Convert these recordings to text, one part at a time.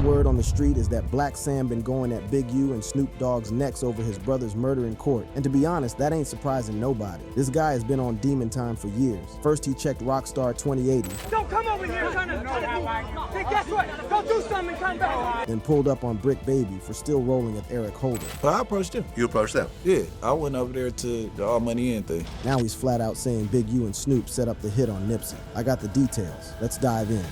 word on the street is that Blacc Sam been going at Big U and Snoop Dogg's necks over his brother's murder in court. And to be honest, that ain't surprising nobody. This guy has been on demon time for years. First he checked Rockstar 2080. Don't come over here trying to hey, guess what? Go do something and come back. Then pulled up on Brick Baby for still rolling with Eric Holder. But I approached him. You approached them? Yeah, I went over there to the All Money In thing. Now he's flat out saying Big U and Snoop set up the hit on Nipsey. I got the details. Let's dive in.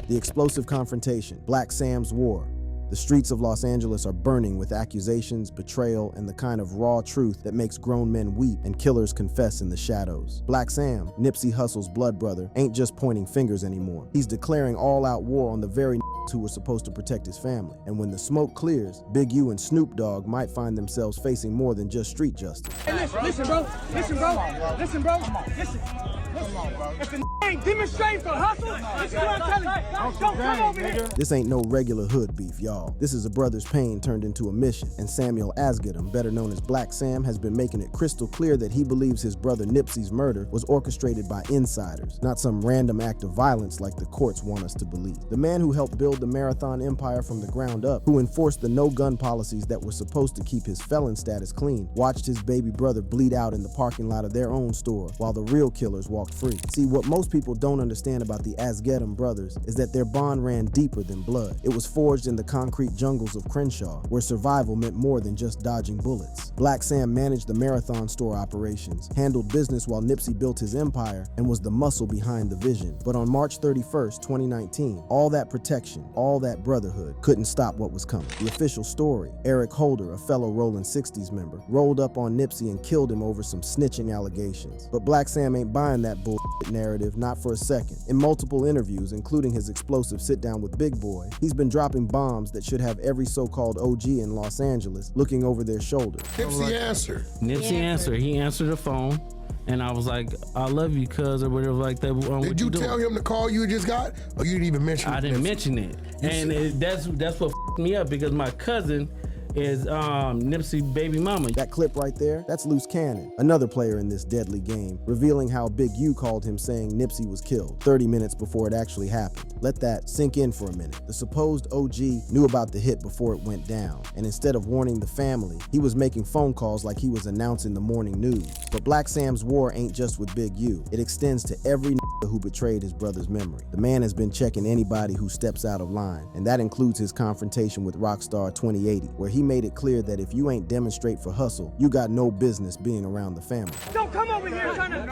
The explosive confrontation, Blacc Sam's war. The streets of Los Angeles are burning with accusations, betrayal, and the kind of raw truth that makes grown men weep and killers confess in the shadows. Blacc Sam, Nipsey Hussle's blood brother, ain't just pointing fingers anymore. He's declaring all-out war on the very who were supposed to protect his family. And when the smoke clears, Big U and Snoop Dogg might find themselves facing more than just street justice. Hey, listen, bro. Listen, bro. Listen. If the ain't demonstrating for hustle, this is what I'm telling you. Don't come over here. This ain't no regular hood beef, y'all. This is a brother's pain turned into a mission. And Samuel Asghedom, better known as Blacc Sam, has been making it crystal clear that he believes his brother Nipsey's murder was orchestrated by insiders, not some random act of violence like the courts want us to believe. The man who helped build the Marathon empire from the ground up, who enforced the no-gun policies that were supposed to keep his felon status clean, watched his baby brother bleed out in the parking lot of their own store while the real killers walked free. See, what most people don't understand about the Asghedom brothers is that their bond ran deeper than blood. It was forged in the concrete jungles of Crenshaw, where survival meant more than just dodging bullets. Blacc Sam managed the Marathon store operations, handled business while Nipsey built his empire, and was the muscle behind the vision. But on March 31st, 2019, all that protection, all that brotherhood couldn't stop what was coming. The official story, Eric Holder, a fellow Rolling 60s member, rolled up on Nipsey and killed him over some snitching allegations. But Blacc Sam ain't buying that bullshit narrative, not for a second. In multiple interviews, including his explosive sit-down with Big Boy, he's been dropping bombs that should have every so-called OG in Los Angeles looking over their shoulder. Nipsey answered. Nipsey answered. He answered the phone. And I was like, I love you, cuz, or whatever like that. Did you tell him the call you just got? Or you didn't even mention it? I didn't mention it. And that's what f***ed me up, because my cousin is Nipsey baby mama. That clip right there, that's Loose Cannon, another player in this deadly game, revealing how Big U called him saying Nipsey was killed 30 minutes before it actually happened. Let that sink in for a minute. The supposed OG knew about the hit before it went down, and instead of warning the family, he was making phone calls like he was announcing the morning news. But Blacc Sam's war ain't just with Big U. It extends to every who betrayed his brother's memory. The man has been checking anybody who steps out of line, and that includes his confrontation with Rockstar 2080, where he made it clear that if you ain't demonstrate for hustle, you got no business being around the family. Don't come over here trying to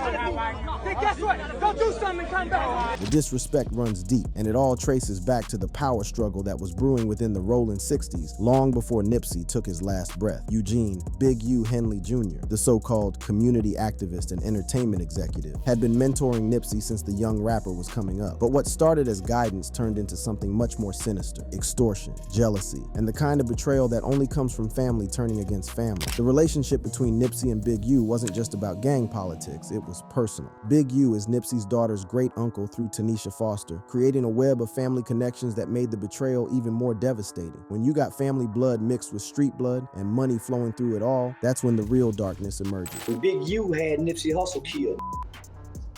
hey, guess what? Go do something and come back. The disrespect runs deep, and it all traces back to the power struggle that was brewing within the Rolling 60s long before Nipsey took his last breath. Eugene Big U Henley Jr., the so-called community activist and entertainment executive, had been mentoring Nipsey since the young rapper was coming up. But what started as guidance turned into something much more sinister: extortion, jealousy, and the kind of betrayal that only comes from family turning against family. The relationship between Nipsey and Big U wasn't just about gang politics, it was personal. Big U is Nipsey's daughter's great uncle through Tanisha Foster, creating a web of family connections that made the betrayal even more devastating. When you got family blood mixed with street blood and money flowing through it all, that's when the real darkness emerges. When Big U had Nipsey Hussle killed,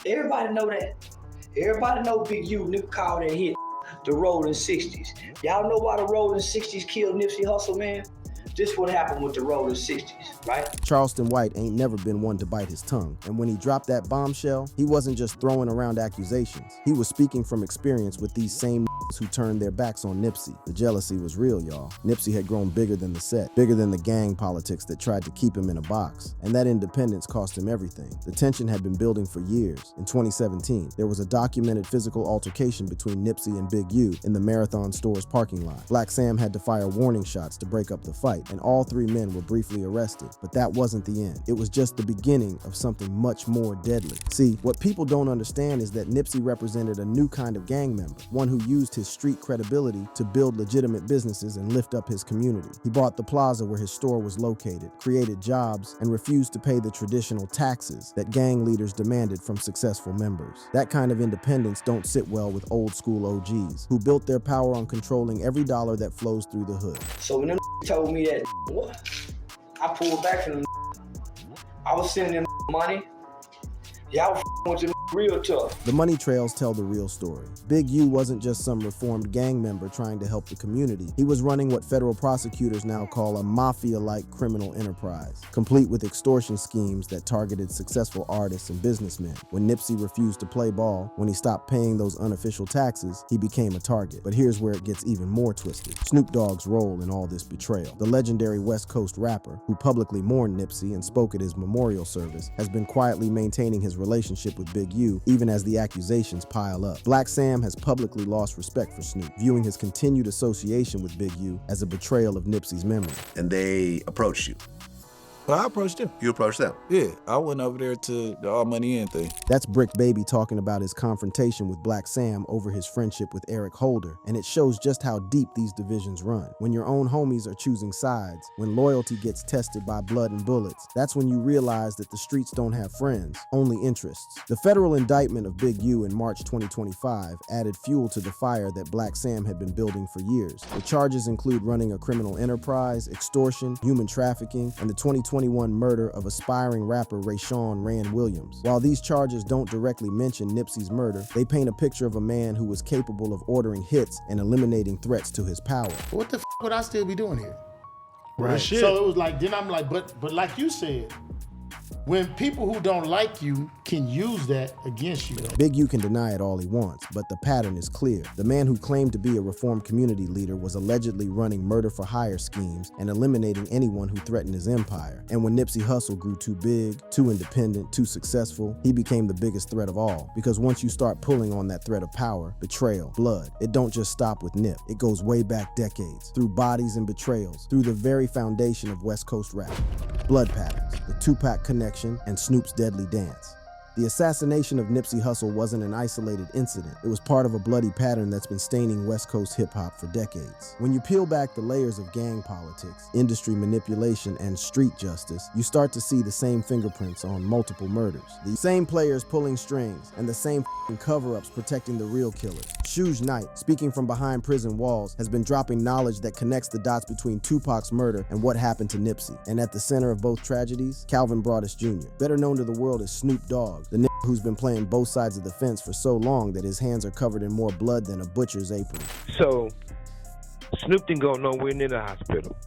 everybody know that. Everybody know Big U, nigga called that hit the Rolling 60s. Y'all know why the Rolling 60s killed Nipsey Hussle, man? This what happened with the Rolling 60s, right? Charleston White ain't never been one to bite his tongue, and when he dropped that bombshell, he wasn't just throwing around accusations. He was speaking from experience with these same who turned their backs on Nipsey. The jealousy was real, y'all. Nipsey had grown bigger than the set, bigger than the gang politics that tried to keep him in a box, and that independence cost him everything. The tension had been building for years. In 2017, there was a documented physical altercation between Nipsey and Big U in the Marathon store's parking lot. Blacc Sam had to fire warning shots to break up the fight, and all three men were briefly arrested. But that wasn't the end. It was just the beginning of something much more deadly. See, what people don't understand is that Nipsey represented a new kind of gang member, one who used his street credibility to build legitimate businesses and lift up his community. He bought the plaza where his store was located, created jobs, and refused to pay the traditional taxes that gang leaders demanded from successful members. That kind of independence don't sit well with old school OGs, who built their power on controlling every dollar that flows through the hood. So when them told me that, what? I pulled back from them. I was sending them money. Y'all with them real tough. The money trails tell the real story. Big U wasn't just some reformed gang member trying to help the community. He was running what federal prosecutors now call a mafia-like criminal enterprise, complete with extortion schemes that targeted successful artists and businessmen. When Nipsey refused to play ball, when he stopped paying those unofficial taxes, he became a target. But here's where it gets even more twisted. Snoop Dogg's role in all this betrayal. The legendary West Coast rapper, who publicly mourned Nipsey and spoke at his memorial service, has been quietly maintaining his relationship with Big U even as the accusations pile up. Blacc Sam has publicly lost respect for Snoop, viewing his continued association with Big U as a betrayal of Nipsey's memory. And they approached you. But I approached him. You approached them. Yeah, I went over there to the All Money In thing. That's Brick Baby talking about his confrontation with Blacc Sam over his friendship with Eric Holder, and it shows just how deep these divisions run. When your own homies are choosing sides, when loyalty gets tested by blood and bullets, that's when you realize that the streets don't have friends, only interests. The federal indictment of Big U in March 2025 added fuel to the fire that Blacc Sam had been building for years. The charges include running a criminal enterprise, extortion, human trafficking, and the 2021 murder of aspiring rapper Rayshawn Rand Williams. While these charges don't directly mention Nipsey's murder, they paint a picture of a man who was capable of ordering hits and eliminating threats to his power. What the would I still be doing here? Right. So it was like, then I'm like, but like you said, when people who don't like you can use that against you. Big U can deny it all he wants, but the pattern is clear. The man who claimed to be a reformed community leader was allegedly running murder-for-hire schemes and eliminating anyone who threatened his empire. And when Nipsey Hussle grew too big, too independent, too successful, he became the biggest threat of all. Because once you start pulling on that thread of power, betrayal, blood, it don't just stop with Nip. It goes way back decades, through bodies and betrayals, through the very foundation of West Coast rap. Blood patterns, the Tupac connection, and Snoop's deadly dance. The assassination of Nipsey Hussle wasn't an isolated incident. It was part of a bloody pattern that's been staining West Coast hip-hop for decades. When you peel back the layers of gang politics, industry manipulation, and street justice, you start to see the same fingerprints on multiple murders. The same players pulling strings, and the same cover-ups protecting the real killers. Suge Knight, speaking from behind prison walls, has been dropping knowledge that connects the dots between Tupac's murder and what happened to Nipsey. And at the center of both tragedies, Calvin Broadus Jr., better known to the world as Snoop Dogg, the nigga who's been playing both sides of the fence for so long that his hands are covered in more blood than a butcher's apron. So Snoop didn't go nowhere near the hospital.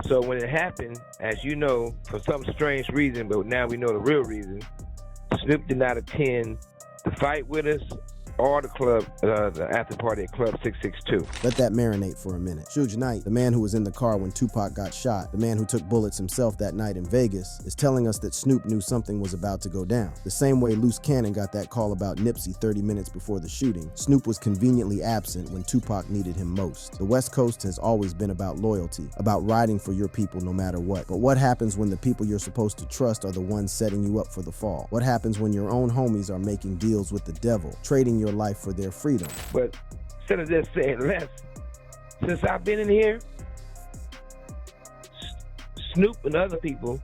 So when it happened, as you know, for some strange reason, but now we know the real reason, Snoop did not attend the fight with us or the club, the after party at Club 662. Let that marinate for a minute. Suge Knight, the man who was in the car when Tupac got shot, the man who took bullets himself that night in Vegas, is telling us that Snoop knew something was about to go down. The same way Loose Cannon got that call about Nipsey 30 minutes before the shooting, Snoop was conveniently absent when Tupac needed him most. The West Coast has always been about loyalty, about riding for your people no matter what. But what happens when the people you're supposed to trust are the ones setting you up for the fall? What happens when your own homies are making deals with the devil, trading your life for their freedom? But instead of just saying less, since I've been in here, Snoop and other people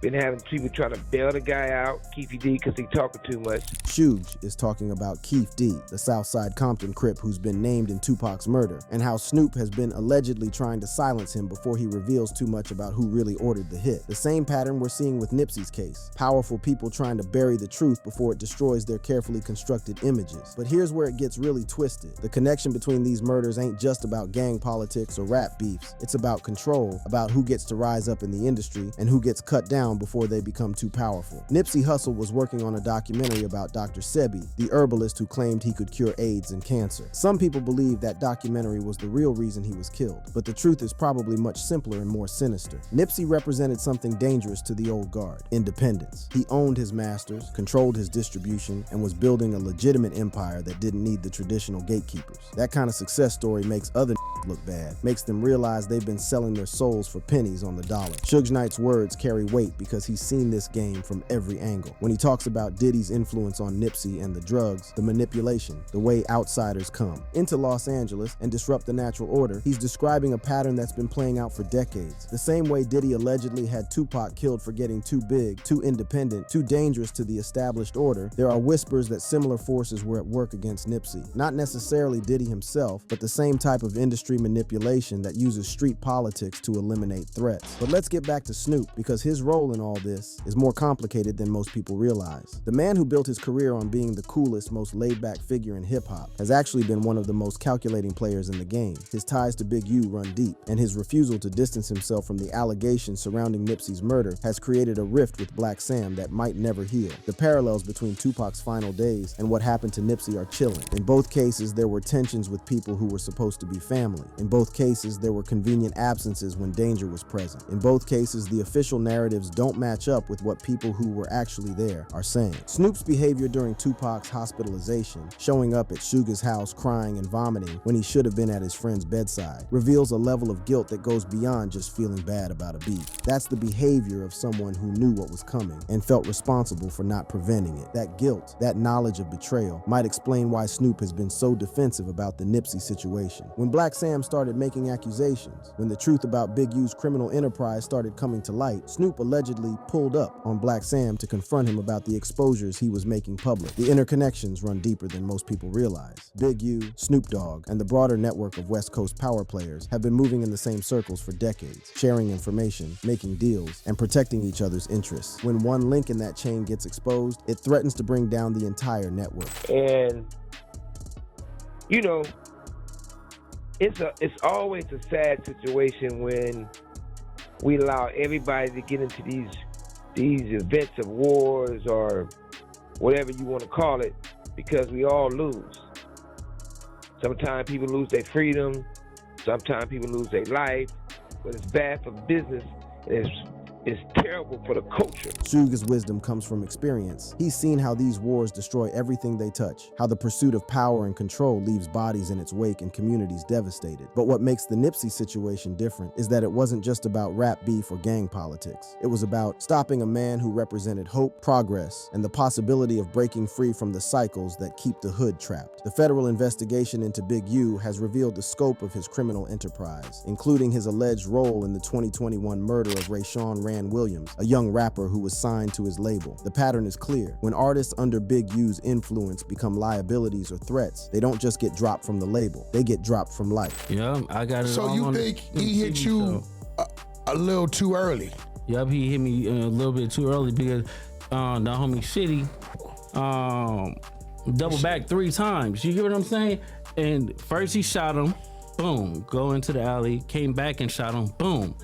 been having people trying to bail the guy out, Keefy D, because he talking too much. Suge is talking about Keef D, the Southside Compton Crip who's been named in Tupac's murder, and how Snoop has been allegedly trying to silence him before he reveals too much about who really ordered the hit. The same pattern we're seeing with Nipsey's case. Powerful people trying to bury the truth before it destroys their carefully constructed images. But here's where it gets really twisted. The connection between these murders ain't just about gang politics or rap beefs. It's about control, about who gets to rise up in the industry and who gets cut down before they become too powerful. Nipsey Hussle was working on a documentary about Dr. Sebi, the herbalist who claimed he could cure AIDS and cancer. Some people believe that documentary was the real reason he was killed, but the truth is probably much simpler and more sinister. Nipsey represented something dangerous to the old guard: independence. He owned his masters, controlled his distribution, and was building a legitimate empire that didn't need the traditional gatekeepers. That kind of success story makes other look bad, makes them realize they've been selling their souls for pennies on the dollar. Suge Knight's words carry weight because he's seen this game from every angle. When he talks about Diddy's influence on Nipsey and the drugs, the manipulation, the way outsiders come into Los Angeles and disrupt the natural order, he's describing a pattern that's been playing out for decades. The same way Diddy allegedly had Tupac killed for getting too big, too independent, too dangerous to the established order, there are whispers that similar forces were at work against Nipsey. Not necessarily Diddy himself, but the same type of industry manipulation that uses street politics to eliminate threats. But let's get back to Snoop, because his role in all this is more complicated than most people realize. The man who built his career career on being the coolest, most laid-back figure in hip-hop, has actually been one of the most calculating players in the game. His ties to Big U run deep, and his refusal to distance himself from the allegations surrounding Nipsey's murder has created a rift with Blacc Sam that might never heal. The parallels between Tupac's final days and what happened to Nipsey are chilling. In both cases, there were tensions with people who were supposed to be family. In both cases, there were convenient absences when danger was present. In both cases, the official narratives don't match up with what people who were actually there are saying. Snoop's behavior during Tupac's hospitalization, showing up at Suga's house crying and vomiting when he should have been at his friend's bedside, reveals a level of guilt that goes beyond just feeling bad about a beef. That's the behavior of someone who knew what was coming and felt responsible for not preventing it. That guilt, that knowledge of betrayal, might explain why Snoop has been so defensive about the Nipsey situation. When Blacc Sam started making accusations, when the truth about Big U's criminal enterprise started coming to light, Snoop allegedly pulled up on Blacc Sam to confront him about the exposures he was making public. The interconnections run deeper than most people realize. Big U, Snoop Dogg, and the broader network of West Coast power players have been moving in the same circles for decades, sharing information, making deals, and protecting each other's interests. When one link in that chain gets exposed, it threatens to bring down the entire network. And, you know, it's always a sad situation when we allow everybody to get into these events of wars or whatever you want to call it, because we all lose. Sometimes people lose their freedom, sometimes people lose their life, but it's bad for business. It's terrible for the culture. Suga's wisdom comes from experience. He's seen how these wars destroy everything they touch, how the pursuit of power and control leaves bodies in its wake and communities devastated. But what makes the Nipsey situation different is that it wasn't just about rap beef or gang politics. It was about stopping a man who represented hope, progress, and the possibility of breaking free from the cycles that keep the hood trapped. The federal investigation into Big U has revealed the scope of his criminal enterprise, including his alleged role in the 2021 murder of Rayshawn Williams, a young rapper who was signed to his label. The pattern is clear. When artists under Big U's influence become liabilities or threats, they don't just get dropped from the label, they get dropped from life. Yeah, I got it. So you think he hit you a little too early? Yep, he hit me a little bit too early because the homie Shitty double back 3 times. You hear what I'm saying? And first he shot him, boom, go into the alley, came back and shot him, boom.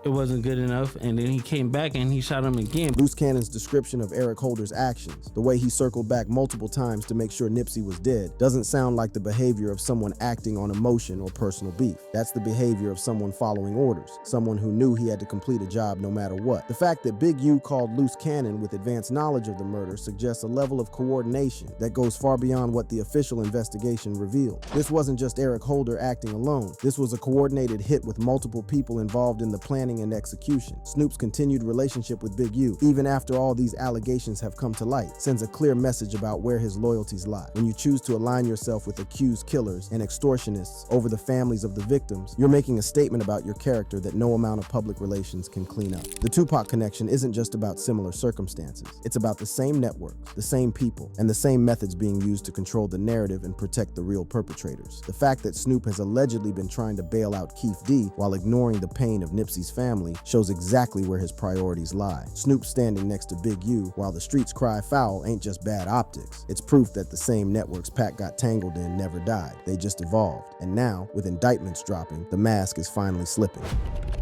It wasn't good enough, and then he came back and he shot him again. Loose Cannon's description of Eric Holder's actions, the way he circled back multiple times to make sure Nipsey was dead, doesn't sound like the behavior of someone acting on emotion or personal beef. That's the behavior of someone following orders, someone who knew he had to complete a job no matter what. The fact that Big U called Loose Cannon with advanced knowledge of the murder suggests a level of coordination that goes far beyond what the official investigation revealed. This wasn't just Eric Holder acting alone. This was a coordinated hit with multiple people involved in the planning and execution. Snoop's continued relationship with Big U, even after all these allegations have come to light, sends a clear message about where his loyalties lie. When you choose to align yourself with accused killers and extortionists over the families of the victims, you're making a statement about your character that no amount of public relations can clean up. The Tupac connection isn't just about similar circumstances. It's about the same networks, the same people, and the same methods being used to control the narrative and protect the real perpetrators. The fact that Snoop has allegedly been trying to bail out Keith D while ignoring the pain of Nipsey's family shows exactly where his priorities lie. Snoop standing next to Big U while the streets cry foul ain't just bad optics. It's proof that the same networks Pac got tangled in never died. They just evolved. And now, with indictments dropping, the mask is finally slipping.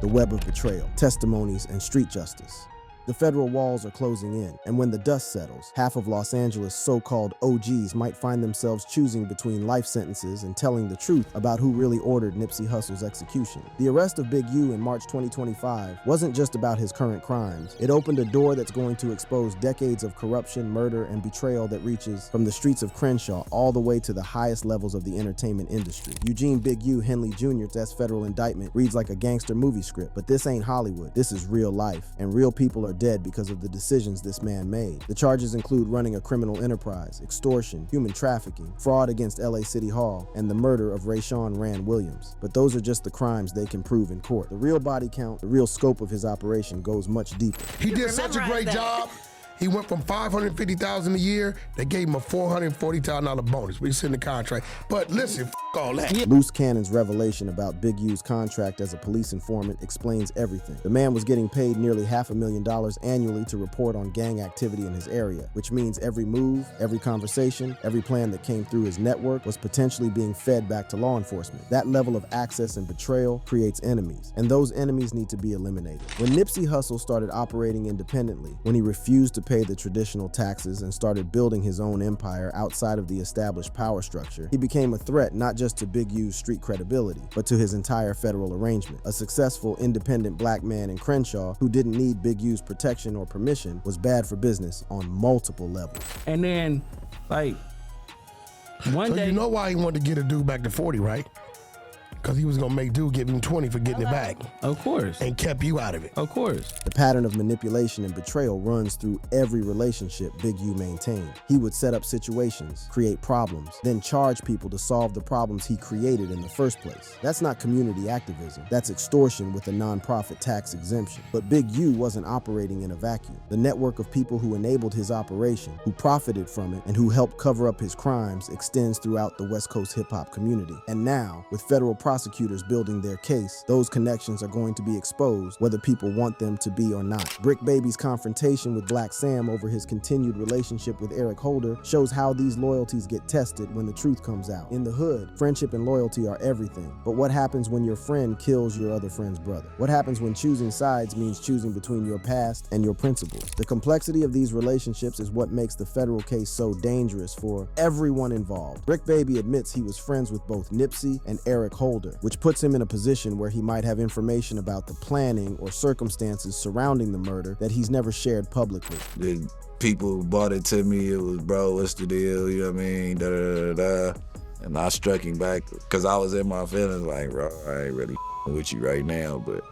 The web of betrayal, testimonies, and street justice. The federal walls are closing in, and when the dust settles, half of Los Angeles' so-called OGs might find themselves choosing between life sentences and telling the truth about who really ordered Nipsey Hussle's execution. The arrest of Big U in March 2025 wasn't just about his current crimes. It opened a door that's going to expose decades of corruption, murder, and betrayal that reaches from the streets of Crenshaw all the way to the highest levels of the entertainment industry. Eugene Big U Henley Jr.'s federal indictment reads like a gangster movie script, but this ain't Hollywood. This is real life, and real people are dead because of the decisions this man made. The charges include running a criminal enterprise, extortion, human trafficking, fraud against LA City Hall, and the murder of Rayshawn Williams. But those are just the crimes they can prove in court. The real body count, the real scope of his operation goes much deeper. He did such a great job. He went from $550,000 a year. They gave him a $440,000 bonus. We sent the contract. But listen, all that. Loose Cannon's revelation about Big U's contract as a police informant explains everything. The man was getting paid nearly $500,000 annually to report on gang activity in his area, which means every move, every conversation, every plan that came through his network was potentially being fed back to law enforcement. That level of access and betrayal creates enemies, and those enemies need to be eliminated. When Nipsey Hussle started operating independently, when he refused to pay the traditional taxes and started building his own empire outside of the established power structure, he became a threat not just to Big U's street credibility, but to his entire federal arrangement. A successful, independent black man in Crenshaw who didn't need Big U's protection or permission was bad for business on multiple levels. And then, like, one So day, you know why he wanted to get a dude back to 40, right? Because he was gonna make dude give him 20 for getting it back of course, and kept you out of it. of course. The pattern of manipulation and betrayal runs through every relationship Big U maintained. He would set up situations, create problems, then charge people to solve the problems he created in the first place. That's not community activism. That's extortion with a nonprofit tax exemption. But Big U wasn't operating in a vacuum. The network of people who enabled his operation, who profited from it, and who helped cover up his crimes extends throughout the West Coast hip-hop community. And now, with federal prosecutors building their case, those connections are going to be exposed whether people want them to be or not. Brick Baby's confrontation with Blacc Sam over his continued relationship with Eric Holder shows how these loyalties get tested when the truth comes out. In the hood, friendship and loyalty are everything. But what happens when your friend kills your other friend's brother? What happens when choosing sides means choosing between your past and your principles? The complexity of these relationships is what makes the federal case so dangerous for everyone involved. Brick Baby admits he was friends with both Nipsey and Eric Holder, which puts him in a position where he might have information about the planning or circumstances surrounding the murder that he's never shared publicly. The people who bought it to me, it was, bro, what's the deal? You know what I mean? Da da da da. And I struck him back because I was in my feelings like, bro, I ain't really with you right now, but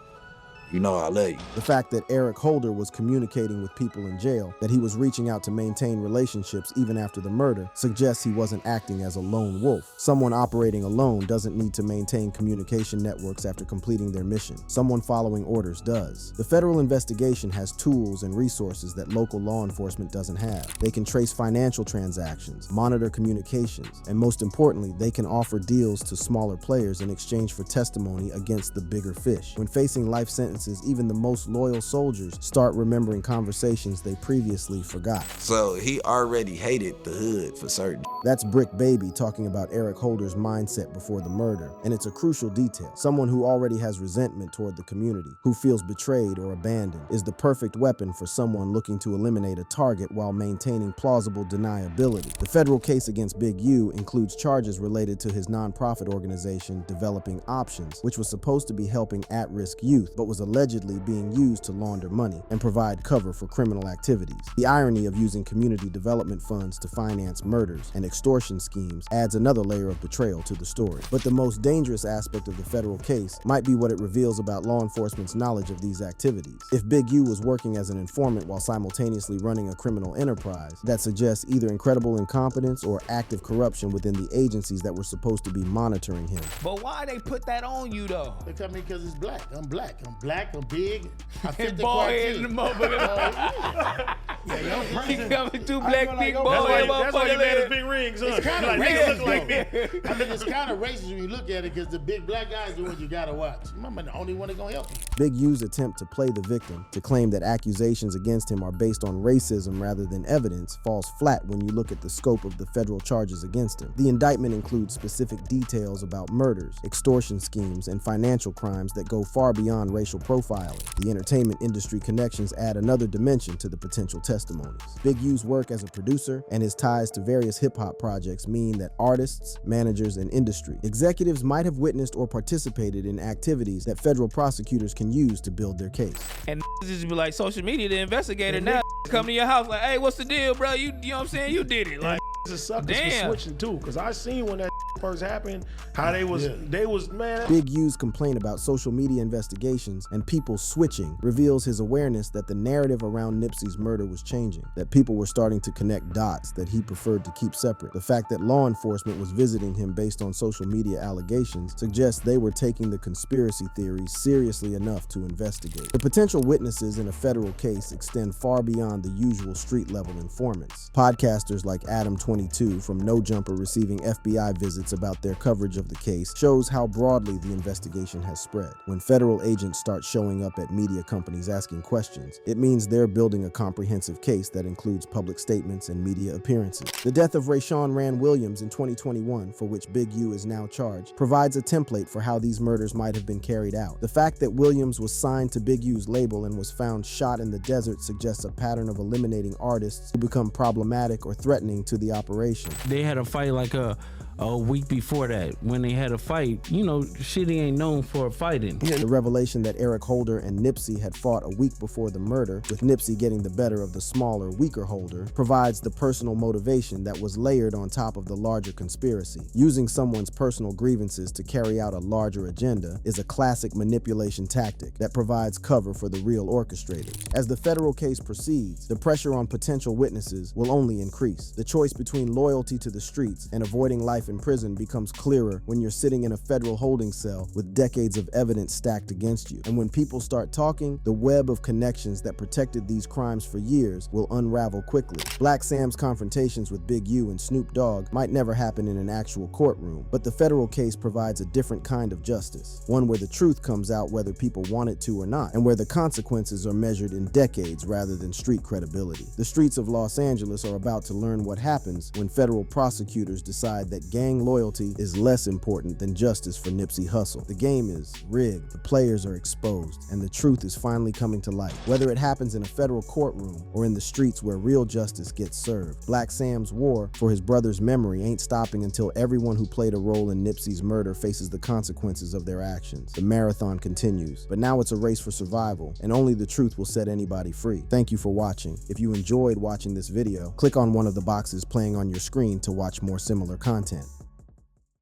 you know I love you. The fact that Eric Holder was communicating with people in jail, that he was reaching out to maintain relationships even after the murder, suggests he wasn't acting as a lone wolf. Someone operating alone doesn't need to maintain communication networks after completing their mission. Someone following orders does. The federal investigation has tools and resources that local law enforcement doesn't have. They can trace financial transactions, monitor communications, and most importantly, they can offer deals to smaller players in exchange for testimony against the bigger fish. When facing life sentences, even the most loyal soldiers start remembering conversations they previously forgot. So he already hated the hood for certain. That's Brick Baby talking about Eric Holder's mindset before the murder, and it's a crucial detail. Someone who already has resentment toward the community, who feels betrayed or abandoned, is the perfect weapon for someone looking to eliminate a target while maintaining plausible deniability. The federal case against Big U includes charges related to his nonprofit organization Developing Options, which was supposed to be helping at-risk youth, but was allegedly being used to launder money and provide cover for criminal activities. The irony of using community development funds to finance murders and extortion schemes adds another layer of betrayal to the story. But the most dangerous aspect of the federal case might be what it reveals about law enforcement's knowledge of these activities. If Big U was working as an informant while simultaneously running a criminal enterprise, that suggests either incredible incompetence or active corruption within the agencies that were supposed to be monitoring him. But why they put that on you though? They tell me because it's black. I'm black. I'm black. I'm big. I fit And the bald head criteria. in the motherfucker. He coming too black, big bald That's head why you made his motherfucker. big rings, huh? It's kinda Like, racist, niggas look like though. me. I mean, it's kind of racist when you look at it because the big black guys are the ones you gotta watch. I'm the only one that's gonna help you. Big U's attempt to play the victim, to claim that accusations against him are based on racism rather than evidence, falls flat when you look at the scope of the federal charges against him. The indictment includes specific details about murders, extortion schemes, and financial crimes that go far beyond racial profiling. The entertainment industry connections add another dimension to the potential testimonies. Big U's work as a producer and his ties to various hip-hop projects mean that artists, managers, and industry executives might have witnessed or participated in activities that federal prosecutors can use to build their case. And just be like social media, the investigator now come to your house like, hey, what's the deal, bro? You know what I'm saying? You did it. Like, It's suckers damn. for switching too, cause I seen when that first happened, how they was man. Big U's complaint about social media investigations and people switching reveals his awareness that the narrative around Nipsey's murder was changing, that people were starting to connect dots that he preferred to keep separate. The fact that law enforcement was visiting him based on social media allegations suggests they were taking the conspiracy theories seriously enough to investigate. The potential witnesses in a federal case extend far beyond the usual street-level informants. Podcasters like Adam 20 2022 from No Jumper receiving FBI visits about their coverage of the case shows how broadly the investigation has spread. When federal agents start showing up at media companies asking questions, it means they're building a comprehensive case that includes public statements and media appearances. The death of Rayshawn Rand Williams in 2021, for which Big U is now charged, provides a template for how these murders might have been carried out. The fact that Williams was signed to Big U's label and was found shot in the desert suggests a pattern of eliminating artists who become problematic or threatening to the operation. They had a fight like a week before that. When they had a fight, you know, Shitty ain't known for fighting. The revelation that Eric Holder and Nipsey had fought a week before the murder, with Nipsey getting the better of the smaller, weaker Holder, provides the personal motivation that was layered on top of the larger conspiracy. Using someone's personal grievances to carry out a larger agenda is a classic manipulation tactic that provides cover for the real orchestrators. As the federal case proceeds, the pressure on potential witnesses will only increase. The choice between loyalty to the streets and avoiding life in prison becomes clearer when you're sitting in a federal holding cell with decades of evidence stacked against you. And when people start talking, the web of connections that protected these crimes for years will unravel quickly. Blacc Sam's confrontations with Big U and Snoop Dogg might never happen in an actual courtroom, but the federal case provides a different kind of justice, one where the truth comes out whether people want it to or not, and where the consequences are measured in decades rather than street credibility. The streets of Los Angeles are about to learn what happens when federal prosecutors decide that gang loyalty is less important than justice for Nipsey Hussle. The game is rigged, the players are exposed, and the truth is finally coming to light. Whether it happens in a federal courtroom or in the streets where real justice gets served, Blacc Sam's war for his brother's memory ain't stopping until everyone who played a role in Nipsey's murder faces the consequences of their actions. The marathon continues, but now it's a race for survival, and only the truth will set anybody free. Thank you for watching. If you enjoyed watching this video, click on one of the boxes playing on your screen to watch more similar content.